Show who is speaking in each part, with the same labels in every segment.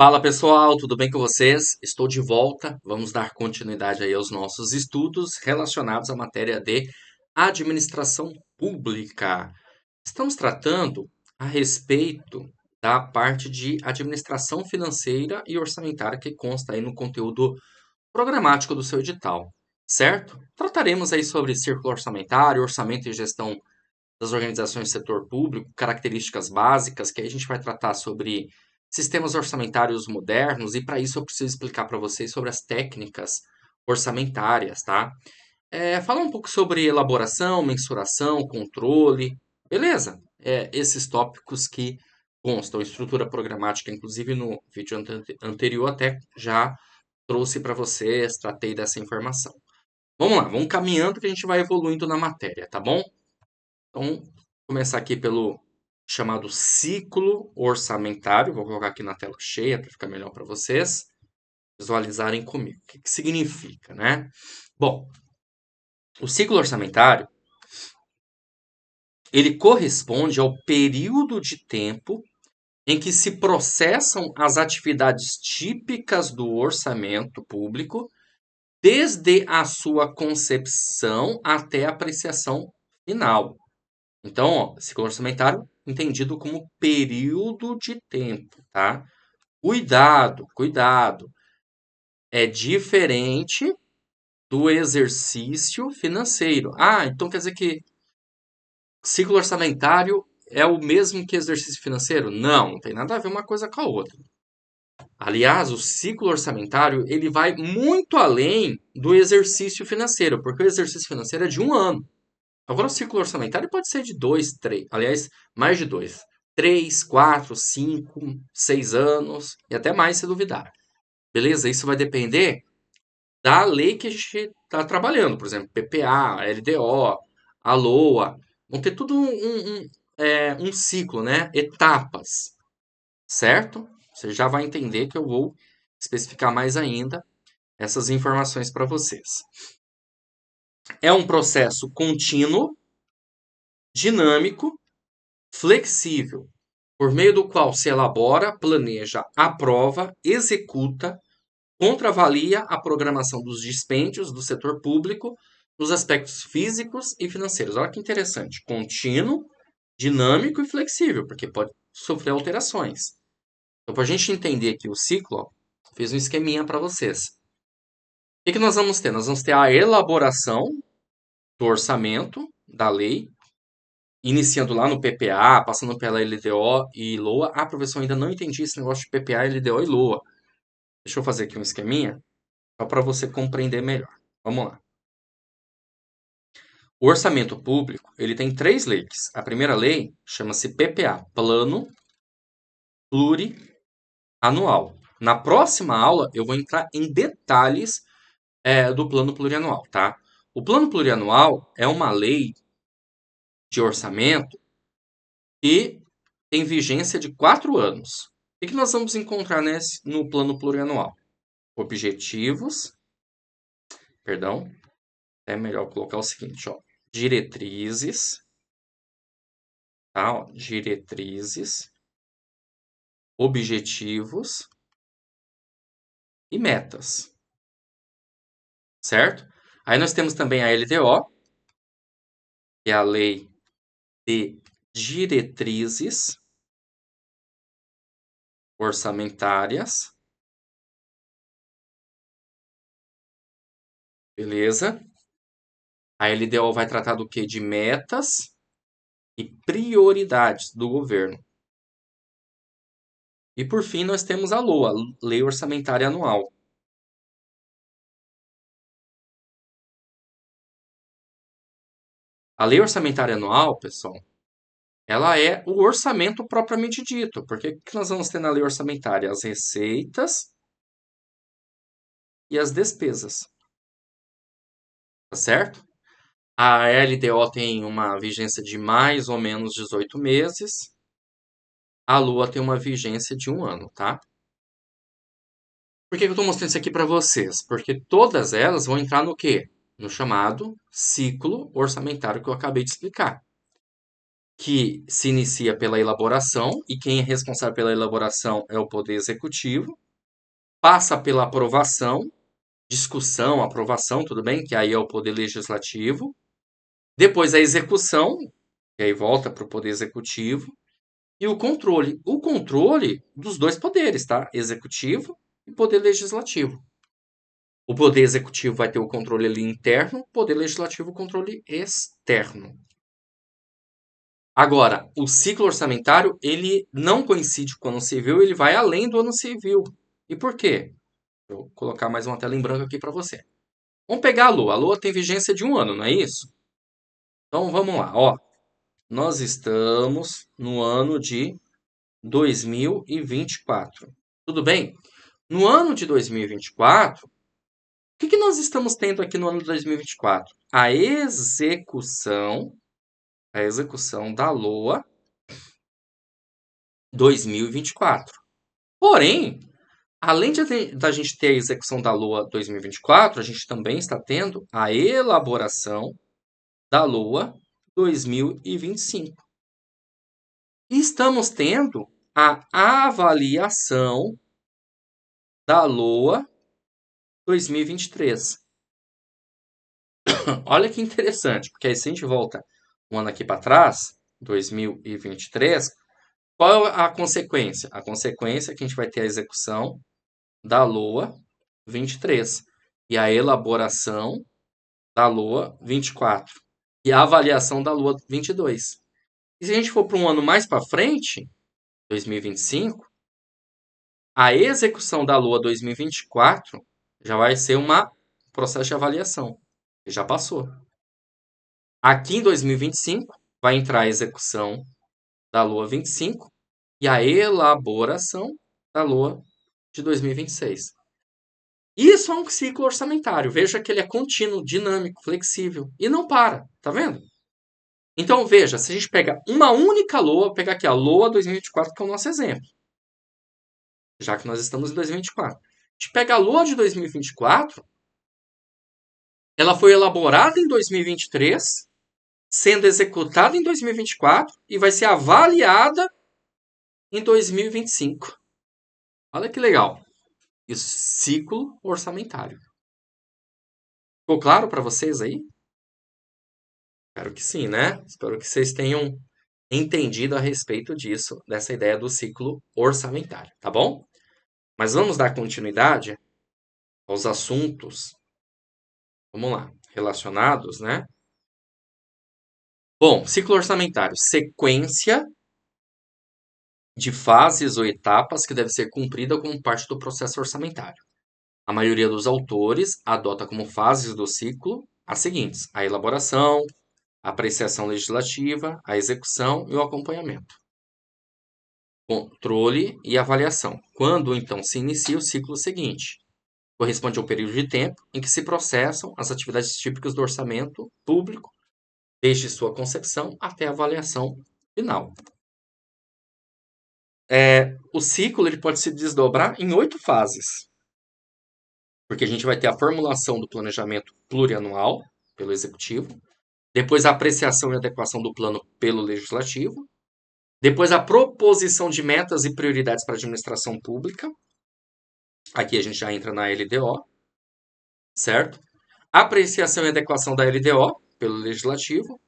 Speaker 1: Fala pessoal, tudo bem com vocês? Estou de volta. Vamos dar continuidade aí aos nossos estudos relacionados à matéria de administração pública. Estamos tratando a respeito da parte de administração financeira e orçamentária que consta aí no conteúdo programático do seu edital, certo? Trataremos aí sobre círculo orçamentário, orçamento e gestão das organizações do setor público, características básicas, que aí a gente vai tratar sobre sistemas orçamentários modernos, e para isso eu preciso explicar para vocês sobre as técnicas orçamentárias, tá? Falar um pouco sobre elaboração, mensuração, controle, beleza? Esses tópicos que constam, estrutura programática, inclusive no vídeo anterior até já trouxe para vocês, tratei dessa informação. Vamos lá, vamos caminhando que a gente vai evoluindo na matéria, tá bom? Então, vou começar aqui pelo chamado ciclo orçamentário. Vou colocar aqui na tela cheia para ficar melhor para vocês visualizarem comigo. O que significa, né? Bom, o ciclo orçamentário, ele corresponde ao período de tempo em que se processam as atividades típicas do orçamento público, desde a sua concepção até a apreciação final. Então, ó, ciclo orçamentário entendido como período de tempo, tá? Cuidado, cuidado. É diferente do exercício financeiro. Ah, então quer dizer que ciclo orçamentário é o mesmo que exercício financeiro? Não, não tem nada a ver uma coisa com a outra. Aliás, o ciclo orçamentário ele vai muito além do exercício financeiro, porque o exercício financeiro é de um ano. Agora, o ciclo orçamentário pode ser de 2, 3, aliás, mais de 2, 3, 4, 5, 6 anos e até mais se duvidar. Beleza? Isso vai depender da lei que a gente está trabalhando. Por exemplo, PPA, LDO, a LOA. Vão ter tudo um ciclo, né? Etapas, certo? Você já vai entender que eu vou especificar mais ainda essas informações para vocês. É um processo contínuo, dinâmico, flexível, por meio do qual se elabora, planeja, aprova, executa, contravalia a programação dos dispêndios do setor público nos aspectos físicos e financeiros. Olha que interessante. Contínuo, dinâmico e flexível, porque pode sofrer alterações. Então, para a gente entender aqui o ciclo, ó, fiz um esqueminha para vocês. O que nós vamos ter? Nós vamos ter a elaboração do orçamento da lei, iniciando lá no PPA, passando pela LDO e LOA. Ah, professor, ainda não entendi esse negócio de PPA, LDO e LOA. Deixa eu fazer aqui um esqueminha, só para você compreender melhor. Vamos lá. O orçamento público, ele tem 3 leis. A primeira lei chama-se PPA, Plano Plurianual. Na próxima aula, eu vou entrar em detalhes do plano plurianual, tá? O plano plurianual é uma lei de orçamento que tem vigência de 4 anos. O que nós vamos encontrar no plano plurianual? Objetivos, perdão, é melhor colocar o seguinte, ó, diretrizes, tá? Ó, diretrizes, objetivos e metas, certo? Aí nós temos também a LDO, que é a Lei de Diretrizes Orçamentárias, beleza? A LDO vai tratar do que? De metas e prioridades do governo. E por fim nós temos a LOA, Lei Orçamentária Anual. A Lei Orçamentária Anual, pessoal, ela é o orçamento propriamente dito. Porque o que nós vamos ter na lei orçamentária? As receitas e as despesas. Tá certo? A LDO tem uma vigência de mais ou menos 18 meses. A LOA tem uma vigência de 1 ano, tá? Por que eu estou mostrando isso aqui para vocês? Porque todas elas vão entrar no quê? No chamado ciclo orçamentário que eu acabei de explicar. que se inicia pela elaboração, e quem é responsável pela elaboração é o Poder Executivo, passa pela aprovação, discussão, aprovação, tudo bem? Que aí é o Poder Legislativo, depois a execução, que aí volta para o Poder Executivo, e o controle. O controle dos dois poderes, tá? Executivo e Poder Legislativo. O Poder Executivo vai ter o controle ali interno, o Poder Legislativo o controle externo. Agora, o ciclo orçamentário, ele não coincide com o ano civil, ele vai além do ano civil. E por quê? Vou colocar mais uma tela em branco aqui para você. Vamos pegar a Lua. A Lua tem vigência de 1 ano, não é isso? Então vamos lá, ó. Nós estamos no ano de 2024. Tudo bem? No ano de 2024, o que nós estamos tendo aqui no ano de 2024? A execução da LOA 2024. Porém, além da gente ter a execução da LOA 2024, a gente também está tendo a elaboração da LOA 2025. E estamos tendo a avaliação da LOA 2023. Olha que interessante, porque aí se a gente volta um ano aqui para trás, 2023, qual é a consequência? A consequência é que a gente vai ter a execução da LOA 23 e a elaboração da LOA 24 e a avaliação da LOA 22. E se a gente for para um ano mais para frente, 2025, a execução da LOA 2024 já vai ser um processo de avaliação, que já passou. Aqui em 2025 vai entrar a execução da LOA 25 e a elaboração da LOA de 2026. Isso é um ciclo orçamentário. Veja que ele é contínuo, dinâmico, flexível e não para. Tá vendo? Então veja, se a gente pega uma única LOA, vou pegar aqui a LOA 2024, que é o nosso exemplo, já que nós estamos em 2024. A gente pega a LOA de 2024, ela foi elaborada em 2023, sendo executada em 2024 e vai ser avaliada em 2025. Olha que legal. Isso, ciclo orçamentário. Ficou claro para vocês aí? Espero que sim, né? Espero que vocês tenham entendido a respeito disso, dessa ideia do ciclo orçamentário, tá bom? Mas vamos dar continuidade aos assuntos, vamos lá, relacionados, né? Bom, ciclo orçamentário, sequência de fases ou etapas que deve ser cumprida como parte do processo orçamentário. A maioria dos autores adota como fases do ciclo as seguintes: a elaboração, a apreciação legislativa, a execução e o acompanhamento. Controle e avaliação. Quando então se inicia o ciclo seguinte? Corresponde ao período de tempo em que se processam as atividades típicas do orçamento público, desde sua concepção até a avaliação final. O ciclo ele pode se desdobrar em 8 fases, porque a gente vai ter a formulação do planejamento plurianual pelo Executivo, depois a apreciação e adequação do plano pelo Legislativo, depois a proposição de metas e prioridades para a administração pública, aqui a gente já entra na LDO, certo? Apreciação e adequação da LDO pelo Legislativo,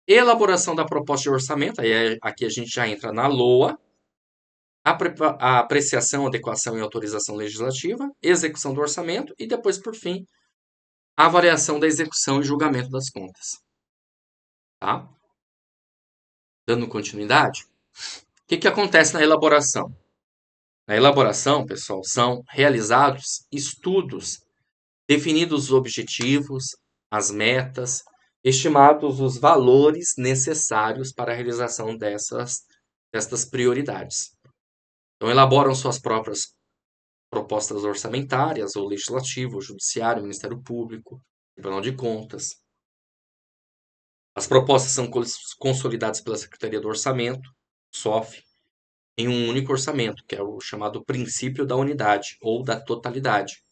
Speaker 1: elaboração da proposta de orçamento, aí aqui a gente já entra na LOA, a apreciação, adequação e autorização legislativa, execução do orçamento e depois, por fim, a avaliação da execução e julgamento das contas. Tá? Dando continuidade, o que acontece na elaboração? Na elaboração, pessoal, são realizados estudos, definidos os objetivos, as metas, estimados os valores necessários para a realização destas prioridades. Então, elaboram suas próprias propostas orçamentárias, ou legislativo, ou judiciário, Ministério Público, Tribunal de Contas. As propostas são consolidadas pela Secretaria do Orçamento, SOF, em um único orçamento, que é o chamado princípio da unidade, ou da totalidade,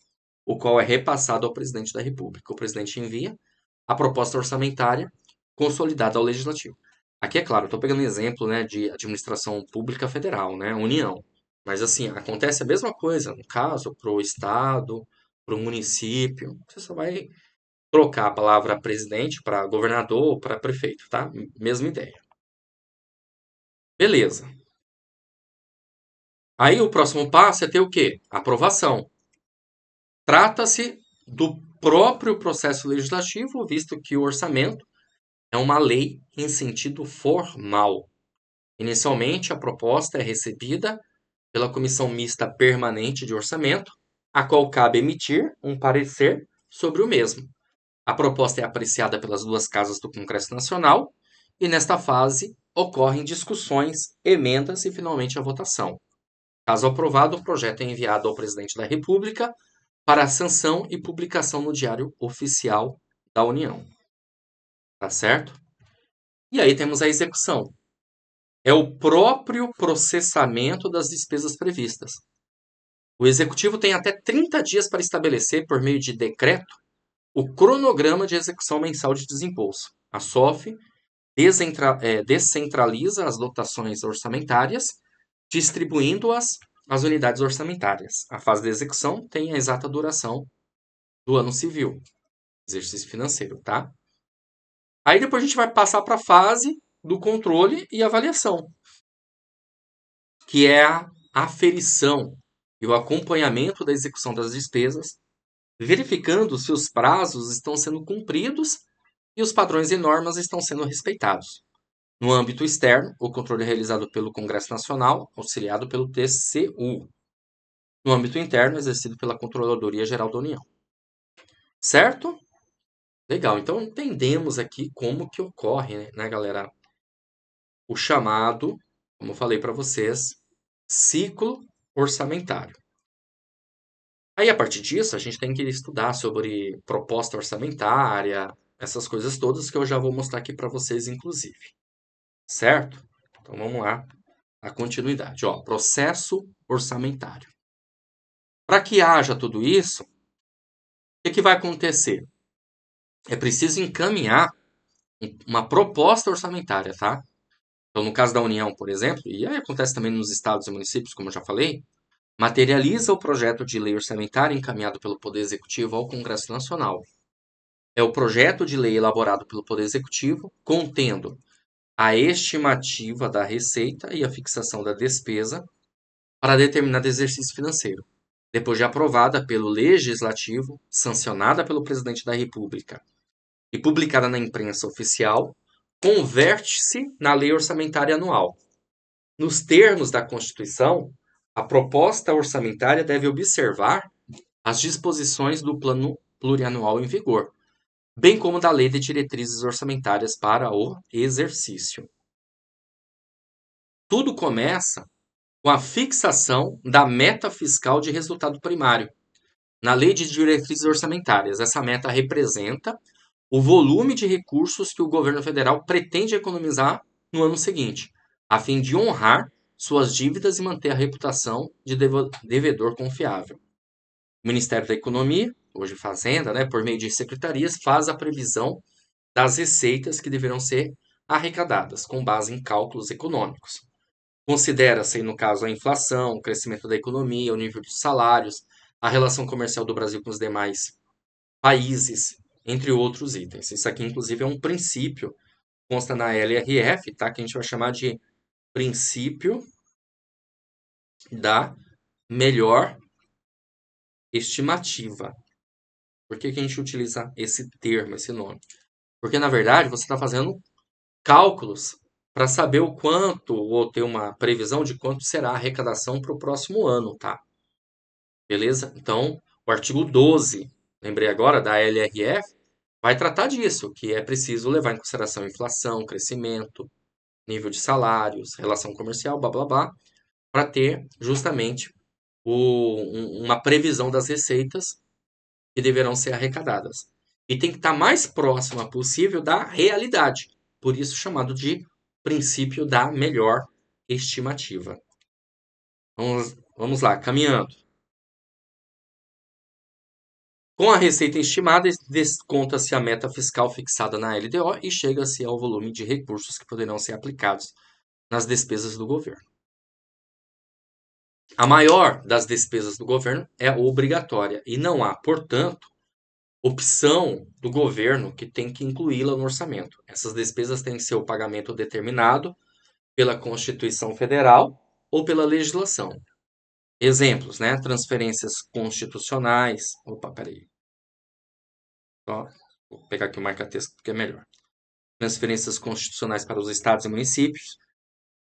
Speaker 1: o qual é repassado ao presidente da República. O presidente envia a proposta orçamentária consolidada ao Legislativo. Aqui é claro, eu estou pegando exemplo, né, de administração pública federal, né, União. Mas assim, acontece a mesma coisa, no caso, para o estado, para o município. Você só vai trocar a palavra presidente para governador ou para prefeito, tá? Mesma ideia. Beleza. Aí o próximo passo é ter o quê? Aprovação. Trata-se do próprio processo legislativo, visto que o orçamento é uma lei em sentido formal. Inicialmente, a proposta é recebida pela Comissão Mista Permanente de Orçamento, a qual cabe emitir um parecer sobre o mesmo. A proposta é apreciada pelas duas casas do Congresso Nacional e, nesta fase, ocorrem discussões, emendas e, finalmente, a votação. Caso aprovado, o projeto é enviado ao Presidente da República para sanção e publicação no Diário Oficial da União. Tá certo? E aí temos a execução. É o próprio processamento das despesas previstas. O Executivo tem até 30 dias para estabelecer, por meio de decreto, o cronograma de execução mensal de desembolso. A SOF descentraliza as dotações orçamentárias, distribuindo-as às unidades orçamentárias. A fase de execução tem a exata duração do ano civil, exercício financeiro, tá? Aí depois a gente vai passar para a fase do controle e avaliação, que é a aferição e o acompanhamento da execução das despesas, verificando se os prazos estão sendo cumpridos e os padrões e normas estão sendo respeitados. No âmbito externo, o controle é realizado pelo Congresso Nacional, auxiliado pelo TCU. No âmbito interno, exercido pela Controladoria Geral da União. Certo? Legal. Então, entendemos aqui como que ocorre, né, galera, o chamado, como eu falei para vocês, ciclo orçamentário. Aí, a partir disso, a gente tem que estudar sobre proposta orçamentária, essas coisas todas que eu já vou mostrar aqui para vocês, inclusive. Certo? Então, vamos lá. A continuidade. Ó, processo orçamentário. Para que haja tudo isso, o que vai acontecer? É preciso encaminhar uma proposta orçamentária, tá? Então, no caso da União, por exemplo, e aí acontece também nos estados e municípios, como eu já falei, materializa o projeto de lei orçamentária encaminhado pelo Poder Executivo ao Congresso Nacional. É o projeto de lei elaborado pelo Poder Executivo, contendo a estimativa da receita e a fixação da despesa para determinado exercício financeiro. Depois de aprovada pelo Legislativo, sancionada pelo Presidente da República e publicada na imprensa oficial, converte-se na Lei Orçamentária Anual. Nos termos da Constituição, a proposta orçamentária deve observar as disposições do Plano Plurianual em vigor, bem como da Lei de Diretrizes Orçamentárias para o exercício. Tudo começa com a fixação da meta fiscal de resultado primário, na Lei de Diretrizes Orçamentárias. Essa meta representa o volume de recursos que o governo federal pretende economizar no ano seguinte, a fim de honrar suas dívidas e manter a reputação de devedor confiável. O Ministério da Economia, hoje Fazenda, né, por meio de secretarias, faz a previsão das receitas que deverão ser arrecadadas, com base em cálculos econômicos. Considera-se, no caso, a inflação, o crescimento da economia, o nível de salários, a relação comercial do Brasil com os demais países, entre outros itens. Isso aqui, inclusive, é um princípio, consta na LRF, tá? Que a gente vai chamar de princípio da melhor estimativa. Por que que a gente utiliza esse termo, esse nome? Porque, na verdade, você está fazendo cálculos para saber o quanto, ou ter uma previsão de quanto será a arrecadação para o próximo ano, tá? Beleza? Então, o artigo 12, lembrei agora, da LRF, vai tratar disso, que é preciso levar em consideração inflação, crescimento, nível de salários, relação comercial, blá blá blá, para ter justamente uma previsão das receitas que deverão ser arrecadadas. E tem que estar mais próxima possível da realidade, por isso chamado de princípio da melhor estimativa. Vamos lá, caminhando. Com a receita estimada, desconta-se a meta fiscal fixada na LDO e chega-se ao volume de recursos que poderão ser aplicados nas despesas do governo. A maior das despesas do governo é obrigatória e não há, portanto, opção do governo que tem que incluí-la no orçamento. Essas despesas têm seu pagamento determinado pela Constituição Federal ou pela legislação. Exemplos, né? Transferências constitucionais. Opa, peraí. Ó, vou pegar aqui o marca-texto porque é melhor. Transferências constitucionais para os estados e municípios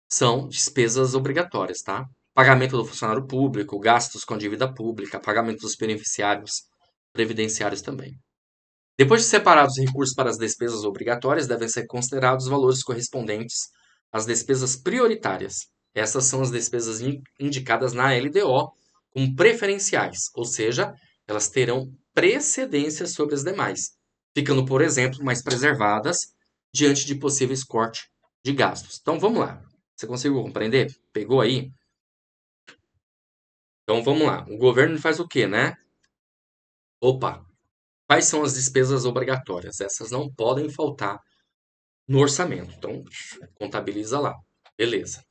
Speaker 1: são despesas obrigatórias, tá? Pagamento do funcionário público, gastos com dívida pública, pagamento dos beneficiários previdenciários também. Depois de separados os recursos para as despesas obrigatórias, devem ser considerados os valores correspondentes às despesas prioritárias. Essas são as despesas indicadas na LDO como preferenciais, ou seja, elas terão precedência sobre as demais, ficando, por exemplo, mais preservadas diante de possíveis cortes de gastos. Então vamos lá. Você conseguiu compreender? Pegou aí? Então vamos lá. O governo faz o quê, né? Opa! Quais são as despesas obrigatórias? Essas não podem faltar no orçamento. Então, contabiliza lá. Beleza.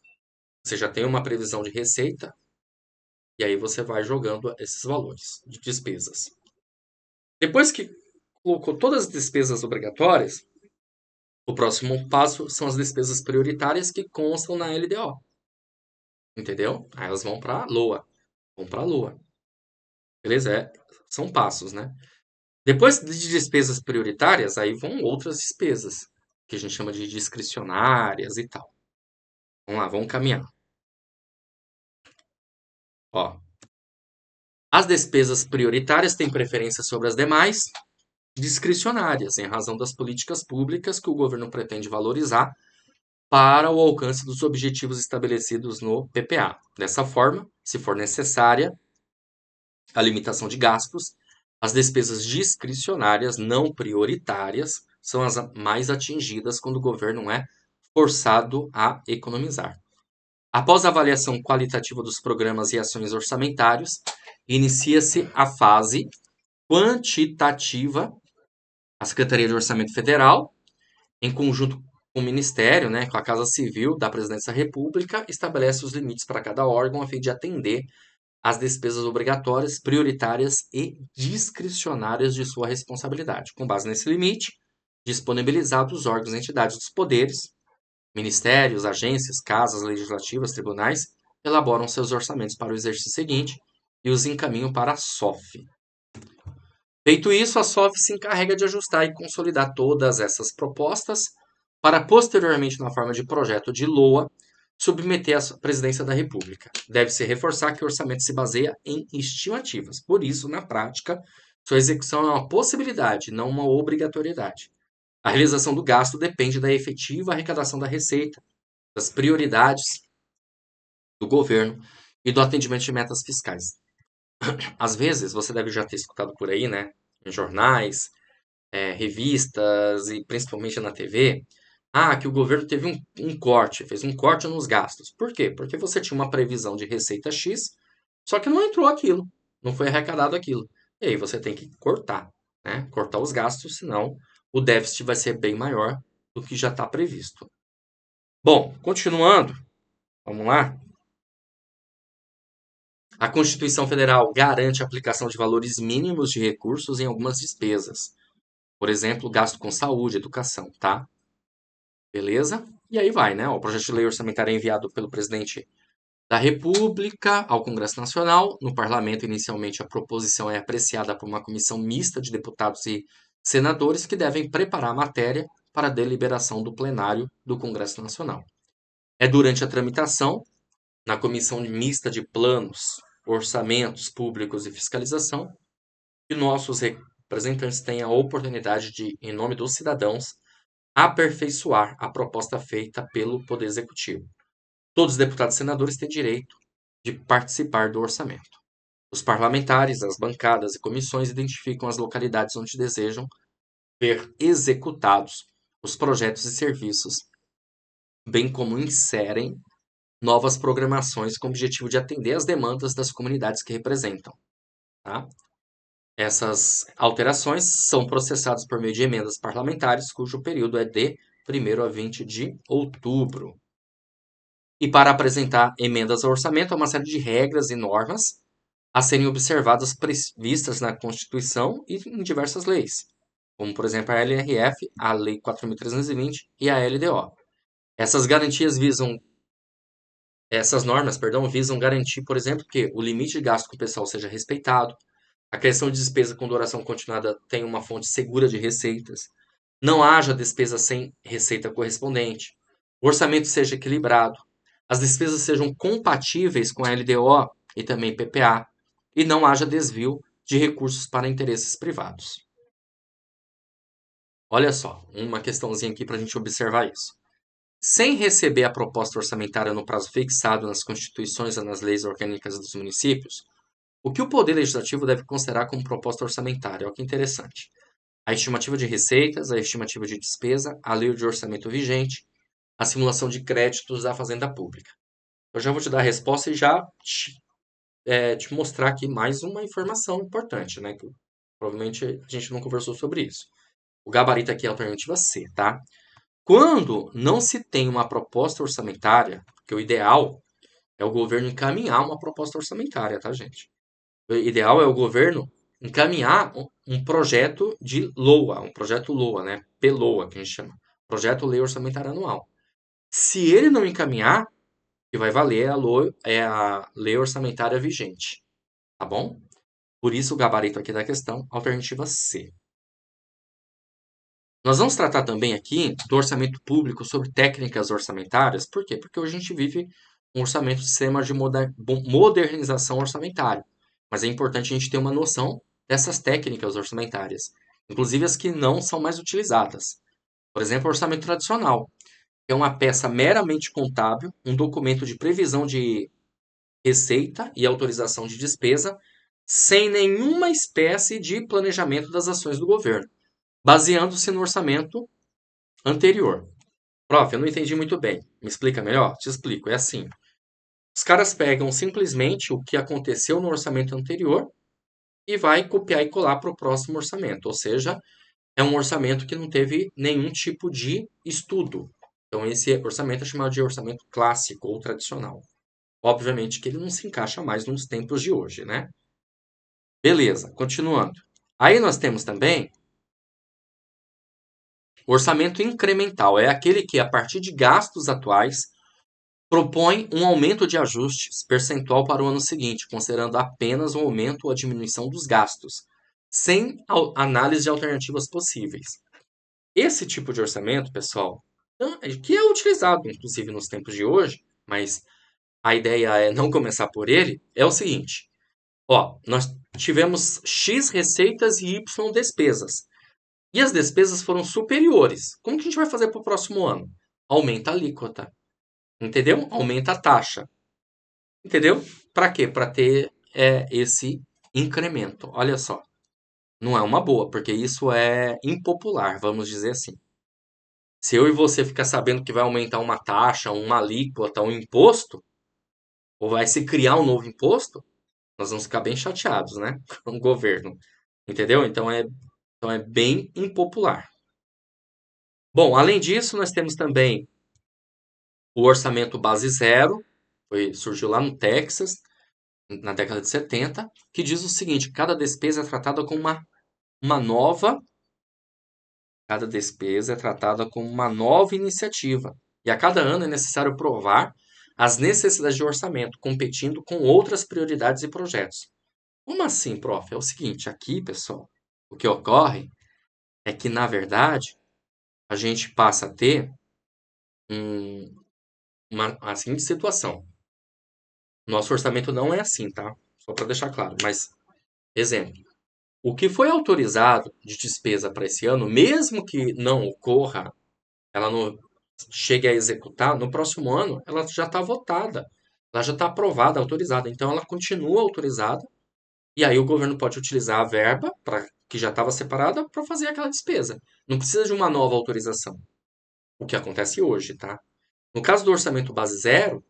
Speaker 1: Você já tem uma previsão de receita e aí você vai jogando esses valores de despesas. Depois que colocou todas as despesas obrigatórias, o próximo passo são as despesas prioritárias que constam na LDO. Entendeu? Aí elas vão para a LOA. Vão para a LOA. Beleza? São passos, né? Depois de despesas prioritárias, aí vão outras despesas, que a gente chama de discricionárias e tal. Vamos lá, vamos caminhar. Ó, as despesas prioritárias têm preferência sobre as demais discricionárias, em razão das políticas públicas que o governo pretende valorizar para o alcance dos objetivos estabelecidos no PPA. Dessa forma, se for necessária a limitação de gastos, as despesas discricionárias não prioritárias são as mais atingidas quando o governo é forçado a economizar. Após a avaliação qualitativa dos programas e ações orçamentários, inicia-se a fase quantitativa. A Secretaria de Orçamento Federal, em conjunto com o Ministério, né, com a Casa Civil da Presidência da República, estabelece os limites para cada órgão a fim de atender às despesas obrigatórias, prioritárias e discricionárias de sua responsabilidade. Com base nesse limite, disponibilizados os órgãos e entidades dos poderes, ministérios, agências, casas legislativas, tribunais, elaboram seus orçamentos para o exercício seguinte e os encaminham para a SOF. Feito isso, a SOF se encarrega de ajustar e consolidar todas essas propostas para, posteriormente, na forma de projeto de LOA, submeter à Presidência da República. Deve-se reforçar que o orçamento se baseia em estimativas. Por isso, na prática, sua execução é uma possibilidade, não uma obrigatoriedade. A realização do gasto depende da efetiva arrecadação da receita, das prioridades do governo e do atendimento de metas fiscais. Às vezes, você deve já ter escutado por aí, né, em jornais, revistas e principalmente na TV, que o governo teve um corte, fez um corte nos gastos. Por quê? Porque você tinha uma previsão de receita X, só que não entrou aquilo, não foi arrecadado aquilo. E aí você tem que cortar, né? Cortar os gastos, senão o déficit vai ser bem maior do que já está previsto. Bom, continuando, vamos lá. A Constituição Federal garante a aplicação de valores mínimos de recursos em algumas despesas. Por exemplo, gasto com saúde, educação, tá? Beleza? E aí vai, né? O projeto de lei orçamentária é enviado pelo presidente da República ao Congresso Nacional. No parlamento, inicialmente, a proposição é apreciada por uma comissão mista de deputados e senadores que devem preparar a matéria para a deliberação do plenário do Congresso Nacional. É durante a tramitação, na comissão mista de planos, orçamentos públicos e fiscalização, que nossos representantes têm a oportunidade de, em nome dos cidadãos, aperfeiçoar a proposta feita pelo Poder Executivo. Todos os deputados e senadores têm direito de participar do orçamento. Os parlamentares, as bancadas e comissões identificam as localidades onde desejam ver executados os projetos e serviços, bem como inserem novas programações com o objetivo de atender às demandas das comunidades que representam. Tá? Essas alterações são processadas por meio de emendas parlamentares, cujo período é de 1º a 20 de outubro. E para apresentar emendas ao orçamento, há uma série de regras e normas a serem observadas previstas na Constituição e em diversas leis, como, por exemplo, a LRF, a Lei 4.320 e a LDO. Essas normas, perdão, visam garantir, por exemplo, que o limite de gasto com o pessoal seja respeitado, a criação de despesa com duração continuada tenha uma fonte segura de receitas, não haja despesa sem receita correspondente, o orçamento seja equilibrado, as despesas sejam compatíveis com a LDO e também PPA, e não haja desvio de recursos para interesses privados. Olha só, uma questãozinha aqui para a gente observar isso. Sem receber a proposta orçamentária no prazo fixado nas constituições ou nas leis orgânicas dos municípios, o que o Poder Legislativo deve considerar como proposta orçamentária? Olha que interessante. A estimativa de receitas, a estimativa de despesa, a lei de orçamento vigente, a simulação de créditos da Fazenda Pública. Eu já vou te dar a resposta e já te mostrar aqui mais uma informação importante, né? Que provavelmente a gente não conversou sobre isso. O gabarito aqui é a alternativa C, tá? Quando não se tem uma proposta orçamentária, que o ideal é o governo encaminhar uma proposta orçamentária, tá, gente? O ideal é o governo encaminhar um projeto de LOA, um projeto LOA, né? PLOA, que a gente chama. Projeto Lei Orçamentária Anual. Se ele não encaminhar, o que vai valer é a lei orçamentária vigente, tá bom? Por isso o gabarito aqui da questão, alternativa C. Nós vamos tratar também aqui do orçamento público sobre técnicas orçamentárias. Por quê? Porque hoje a gente vive um orçamento de sistema de modernização orçamentária. Mas é importante a gente ter uma noção dessas técnicas orçamentárias, inclusive as que não são mais utilizadas. Por exemplo, o orçamento tradicional, que é uma peça meramente contábil, um documento de previsão de receita e autorização de despesa, sem nenhuma espécie de planejamento das ações do governo, baseando-se no orçamento anterior. Prof, eu não entendi muito bem. Me explica melhor? Te explico. É assim. Os caras pegam simplesmente o que aconteceu no orçamento anterior e vai copiar e colar para o próximo orçamento. Ou seja, é um orçamento que não teve nenhum tipo de estudo. Então, esse orçamento é chamado de orçamento clássico ou tradicional. Obviamente que ele não se encaixa mais nos tempos de hoje, né? Beleza, continuando. Aí nós temos também o orçamento incremental. É aquele que, a partir de gastos atuais, propõe um aumento de ajustes percentual para o ano seguinte, considerando apenas o aumento ou a diminuição dos gastos, sem análise de alternativas possíveis. Esse tipo de orçamento, pessoal, que é utilizado inclusive nos tempos de hoje, mas a ideia é não começar por ele, é o seguinte: ó, nós tivemos X receitas e Y despesas. E as despesas foram superiores. Como que a gente vai fazer para o próximo ano? Aumenta a alíquota. Entendeu? Aumenta a taxa. Entendeu? Para quê? Para ter esse incremento. Olha só. Não é uma boa, porque isso é impopular, vamos dizer assim. Se eu e você ficar sabendo que vai aumentar uma taxa, uma alíquota, um imposto, ou vai se criar um novo imposto, nós vamos ficar bem chateados, né? Com o governo. Entendeu? Então é bem impopular. Bom, além disso, nós temos também o orçamento base zero, surgiu lá no Texas, na década de 70, que diz o seguinte: cada despesa é tratada como uma nova, cada despesa é tratada como uma nova iniciativa. E a cada ano é necessário provar as necessidades de orçamento, competindo com outras prioridades e projetos. Como assim, prof? É o seguinte, aqui, pessoal, o que ocorre é que, na verdade, a gente passa a ter a seguinte situação. Nosso orçamento não é assim, tá? Só para deixar claro. Mas, exemplo, o que foi autorizado de despesa para esse ano, mesmo que não ocorra, ela não chegue a executar, no próximo ano ela já está votada, ela já está aprovada, autorizada. Então ela continua autorizada e aí o governo pode utilizar a verba que já estava separada para fazer aquela despesa. Não precisa de uma nova autorização. O que acontece hoje, tá? No caso do orçamento base zero,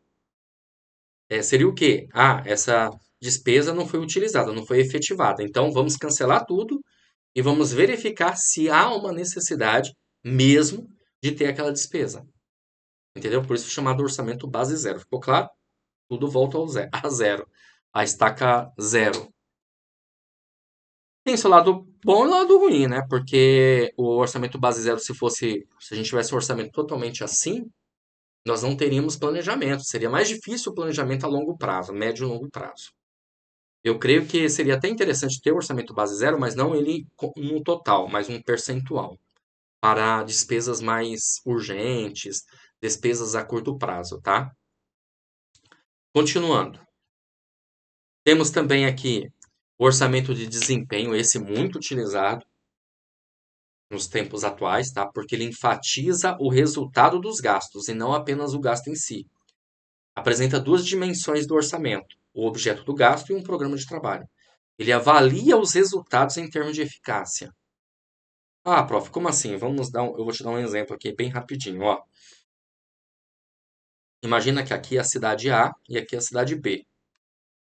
Speaker 1: seria o quê? despesa não foi utilizada, não foi efetivada. Então, vamos cancelar tudo e vamos verificar se há uma necessidade mesmo de ter aquela despesa. Entendeu? Por isso chamado orçamento base zero. Ficou claro? Tudo volta ao zero, a zero. A estaca zero. Tem seu lado bom e lado ruim, né? Porque o orçamento base zero, se a gente tivesse um orçamento totalmente assim, nós não teríamos planejamento. Seria mais difícil o planejamento a longo prazo, médio e longo prazo. Eu creio que seria até interessante ter o orçamento base zero, mas não ele no total, mas um percentual para despesas mais urgentes, despesas a curto prazo, tá? Continuando. Temos também aqui o orçamento de desempenho, esse muito utilizado nos tempos atuais, tá? Porque ele enfatiza o resultado dos gastos e não apenas o gasto em si. Apresenta duas dimensões do orçamento: o objeto do gasto e um programa de trabalho. Ele avalia os resultados em termos de eficácia. Ah, prof, como assim? Eu vou te dar um exemplo aqui bem rapidinho, ó. Imagina que aqui é a cidade A e aqui é a cidade B.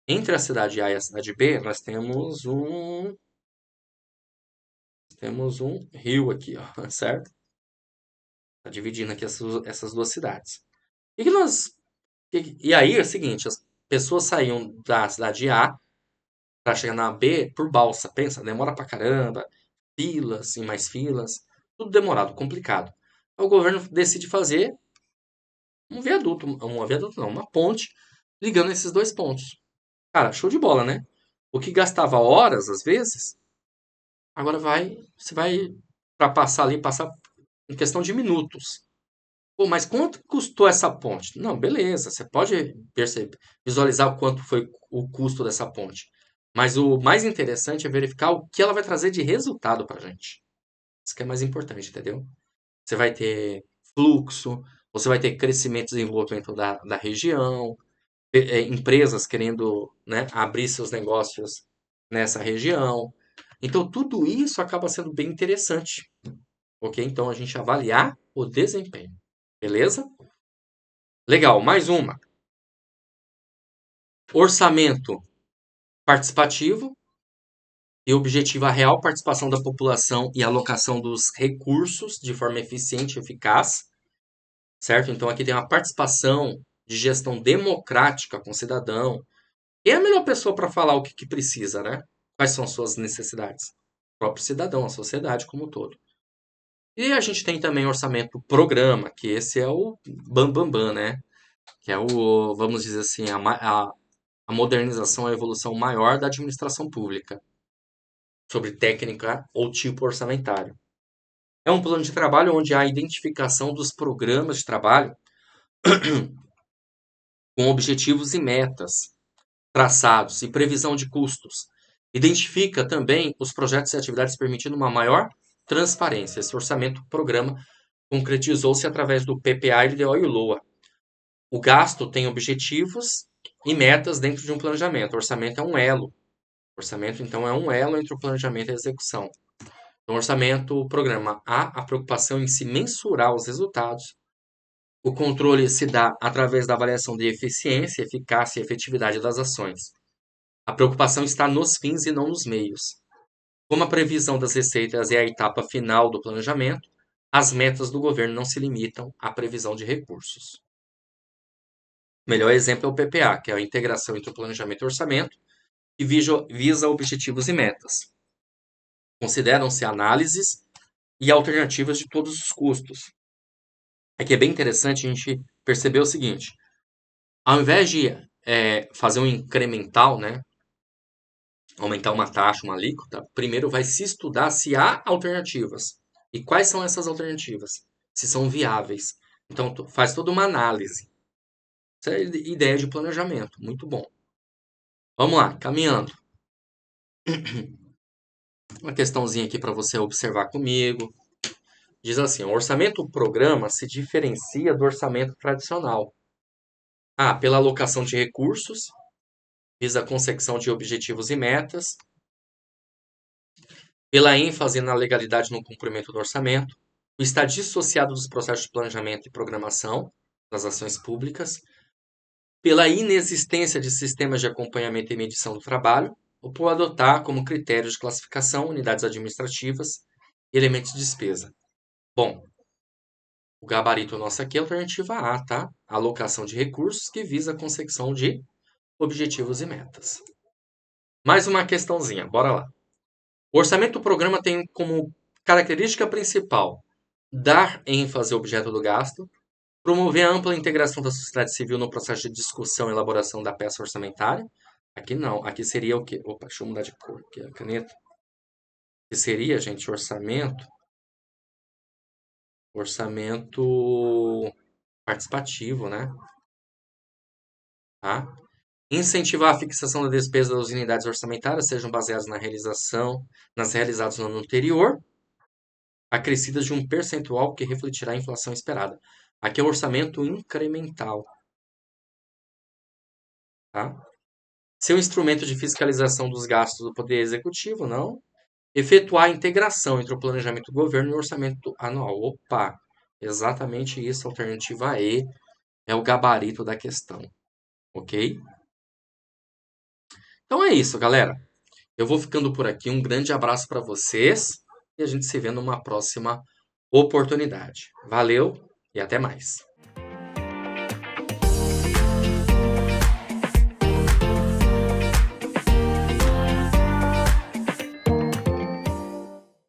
Speaker 1: Entre a cidade A e a cidade B, nós temos um rio aqui, ó, certo? Tá dividindo aqui essas duas cidades. E que nós e aí é o seguinte, as pessoas saíam da cidade A para chegar na B por balsa. Pensa, demora pra caramba, filas e mais filas, tudo demorado, complicado. Aí o governo decide fazer um viaduto não, uma ponte ligando esses dois pontos. Cara, show de bola, né? O que gastava horas às vezes, agora você vai para passar em questão de minutos. Pô, mas quanto custou essa ponte? Não, beleza, você pode visualizar o quanto foi o custo dessa ponte. Mas o mais interessante é verificar o que ela vai trazer de resultado para a gente. Isso que é mais importante, entendeu? Você vai ter fluxo, você vai ter crescimento e desenvolvimento da região, empresas querendo, né, abrir seus negócios nessa região. Então, tudo isso acaba sendo bem interessante. Ok? Então, a gente avaliar o desempenho. Beleza? Legal, mais uma. Orçamento participativo e objetiva a real participação da população e alocação dos recursos de forma eficiente e eficaz, certo? Então aqui tem uma participação de gestão democrática com o cidadão. E é a melhor pessoa para falar o que precisa, né? Quais são as suas necessidades? O próprio cidadão, a sociedade como um todo. E a gente tem também orçamento programa, que esse é o bam, bam, né? Que é o, vamos dizer assim, a modernização, a evolução maior da administração pública, sobre técnica ou tipo orçamentário. É um plano de trabalho onde há a identificação dos programas de trabalho com objetivos e metas traçados e previsão de custos. Identifica também os projetos e atividades permitindo uma maior transparência. Esse orçamento programa concretizou-se através do PPA, LDO e LOA. O gasto tem objetivos e metas dentro de um planejamento. O orçamento é um elo. O orçamento, então, é um elo entre o planejamento e a execução. No orçamento, o programa há a preocupação em se mensurar os resultados. O controle se dá através da avaliação de eficiência, eficácia e efetividade das ações. A preocupação está nos fins e não nos meios. Como a previsão das receitas é a etapa final do planejamento, as metas do governo não se limitam à previsão de recursos. O melhor exemplo é o PPA, que é a integração entre o planejamento e o orçamento, que visa objetivos e metas. Consideram-se análises e alternativas de todos os custos. Aqui é bem interessante a gente perceber o seguinte: ao invés de fazer um incremental, né, aumentar uma taxa, uma alíquota, primeiro vai se estudar se há alternativas. E quais são essas alternativas? Se são viáveis. Então, faz toda uma análise. Essa é a ideia de planejamento. Muito bom. Vamos lá, caminhando. Uma questãozinha aqui para você observar comigo. Diz assim: o orçamento programa se diferencia do orçamento tradicional. Pela alocação de recursos, visa a consecução de objetivos e metas, pela ênfase na legalidade no cumprimento do orçamento, está dissociado dos processos de planejamento e programação das ações públicas, pela inexistência de sistemas de acompanhamento e medição do trabalho, ou por adotar como critérios de classificação unidades administrativas e elementos de despesa. Bom, o gabarito nosso aqui é a alternativa A, tá? Alocação de recursos que visa a consecução de objetivos e metas. Mais uma questãozinha, bora lá. O orçamento do programa tem como característica principal dar ênfase ao objeto do gasto, promover a ampla integração da sociedade civil no processo de discussão e elaboração da peça orçamentária. Aqui não, aqui seria o quê? Opa, deixa eu mudar de cor aqui a caneta. Que seria, gente, orçamento participativo, né? Tá? Incentivar a fixação da despesa das unidades orçamentárias sejam baseadas nas realizadas no ano anterior, acrescidas de um percentual que refletirá a inflação esperada. Aqui é o orçamento incremental. Tá? Ser um instrumento de fiscalização dos gastos do Poder Executivo, não. Efetuar a integração entre o planejamento do governo e o orçamento anual. Opa, exatamente isso, a alternativa E é o gabarito da questão, ok? Então é isso, galera. Eu vou ficando por aqui. Um grande abraço para vocês e a gente se vê numa próxima oportunidade. Valeu e até mais.